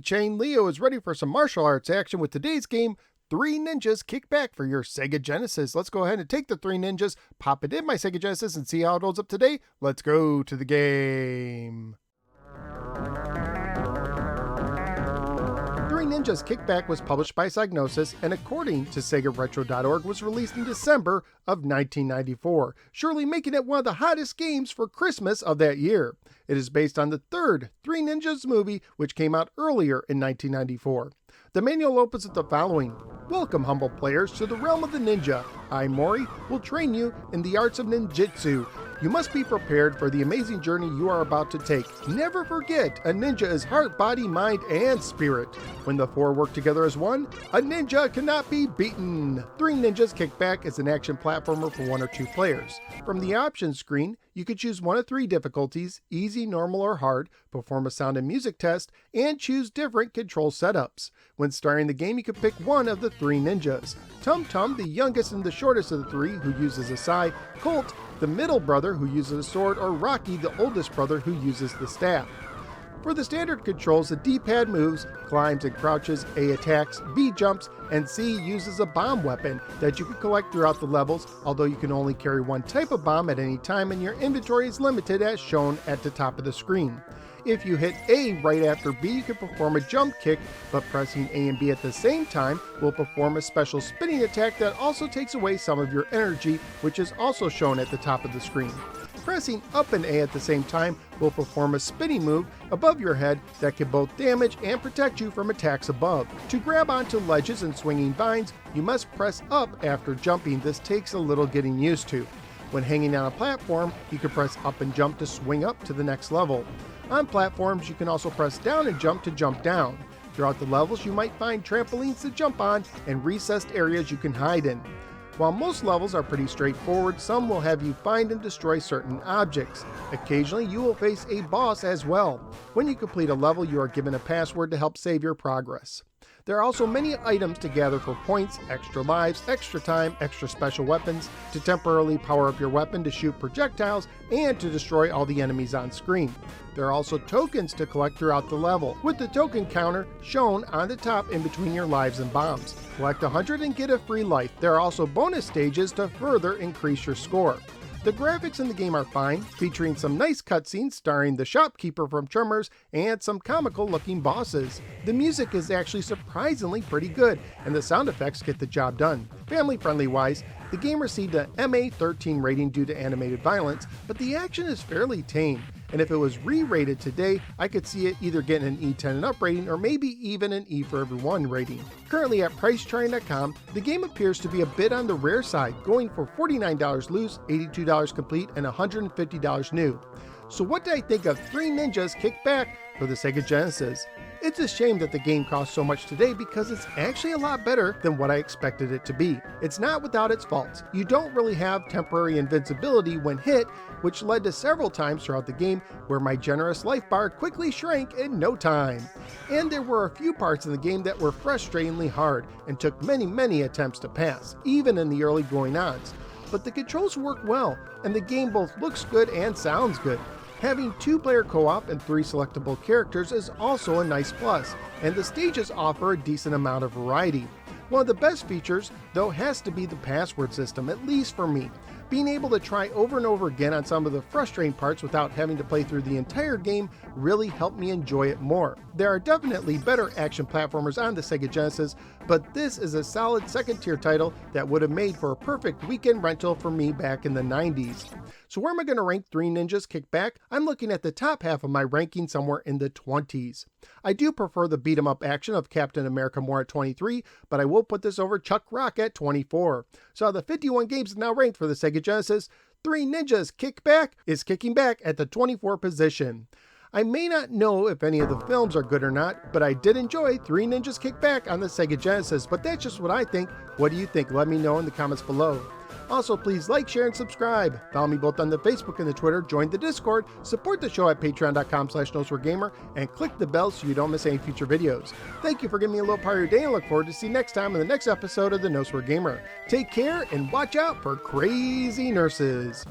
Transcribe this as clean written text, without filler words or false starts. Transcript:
Chain Leo is ready for some martial arts action with today's game, Three Ninjas Kick Back for your Sega Genesis. Let's go ahead and take the Three Ninjas, pop it in my Sega Genesis, and see how it holds up today. Let's go to the game. Three Ninjas Kick Back was published by Psygnosis and, according to SegaRetro.org, was released in December of 1994, surely making it one of the hottest games for Christmas of that year. It is based on the third Three Ninjas movie, which came out earlier in 1994. The manual opens with the following. Welcome, humble players, to the realm of the ninja. I, Mori, will train you in the arts of ninjutsu. You must be prepared for the amazing journey you are about to take. Never forget, a ninja is heart, body, mind, and spirit. When the four work together as one, a ninja cannot be beaten. Three Ninjas Kick Back is an action platformer for 1 or 2 players. From the options screen, you can choose 1 of 3 difficulties, easy, normal, or hard, perform a sound and music test, and choose different control setups. When starting the game, you can pick one of the 3 ninjas. Tum Tum, the youngest and the shortest of the 3, who uses a sai, Colt, the middle brother who uses a sword, or Rocky, the oldest brother who uses the staff. For the standard controls, the D-pad moves, climbs and crouches, A attacks, B jumps, and C uses a bomb weapon that you can collect throughout the levels, although you can only carry one type of bomb at any time and your inventory is limited as shown at the top of the screen. If you hit A right after B, you can perform a jump kick, but pressing A and B at the same time will perform a special spinning attack that also takes away some of your energy, which is also shown at the top of the screen. Pressing up and A at the same time will perform a spinning move above your head that can both damage and protect you from attacks above. To grab onto ledges and swinging vines, you must press up after jumping. This takes a little getting used to. When hanging on a platform, you can press up and jump to swing up to the next level. On platforms, you can also press down and jump to jump down. Throughout the levels, you might find trampolines to jump on and recessed areas you can hide in. While most levels are pretty straightforward, some will have you find and destroy certain objects. Occasionally, you will face a boss as well. When you complete a level, you are given a password to help save your progress. There are also many items to gather for points, extra lives, extra time, extra special weapons, to temporarily power up your weapon to shoot projectiles, and to destroy all the enemies on screen. There are also tokens to collect throughout the level, with the token counter shown on the top in between your lives and bombs. Collect 100 and get a free life. There are also bonus stages to further increase your score. The graphics in the game are fine, featuring some nice cutscenes starring the shopkeeper from Tremors and some comical looking bosses. The music is actually surprisingly pretty good, and the sound effects get the job done. Family friendly wise, the game received a MA13 rating due to animated violence, but the action is fairly tame. And if it was re-rated today, I could see it either getting an E10 and up rating or maybe even an E for everyone rating. Currently at PriceCharting.com, the game appears to be a bit on the rare side, going for $49 loose, $82 complete, and $150 new. So what did I think of Three Ninjas Kick Back for the Sega Genesis? It's a shame that the game costs so much today because it's actually a lot better than what I expected it to be. It's not without its faults. You don't really have temporary invincibility when hit, which led to several times throughout the game where my generous life bar quickly shrank in no time. And there were a few parts in the game that were frustratingly hard and took many attempts to pass, even in the early going-ons. But the controls work well, and the game both looks good and sounds good. Having 2-player co-op and 3 selectable characters is also a nice plus, and the stages offer a decent amount of variety. One of the best features, though, has to be the password system, at least for me. Being able to try over and over again on some of the frustrating parts without having to play through the entire game really helped me enjoy it more. There are definitely better action platformers on the Sega Genesis, but this is a solid second-tier title that would have made for a perfect weekend rental for me back in the 90s. So where am I going to rank Three Ninjas Kick Back? I'm looking at the top half of my ranking somewhere in the 20s. I do prefer the beat-em-up action of Captain America more at 23, but I will put this over Chuck Rock at 24. So the 51 games now ranked for the Sega Genesis, Three Ninjas Kick Back is kicking back at the 24th position. I may not know if any of the films are good or not, but I did enjoy Three Ninjas Kick Back on the Sega Genesis, but that's just what I think. What do you think? Let me know in the comments below. Also, please like, share, and subscribe. Follow me both on the Facebook and the Twitter, join the Discord, support the show at patreon.com/NoSwearGamer, and click the bell so you don't miss any future videos. Thank you for giving me a little part of your day, and I look forward to see you next time in the next episode of the No Swear Gamer. Take care, and watch out for crazy nurses.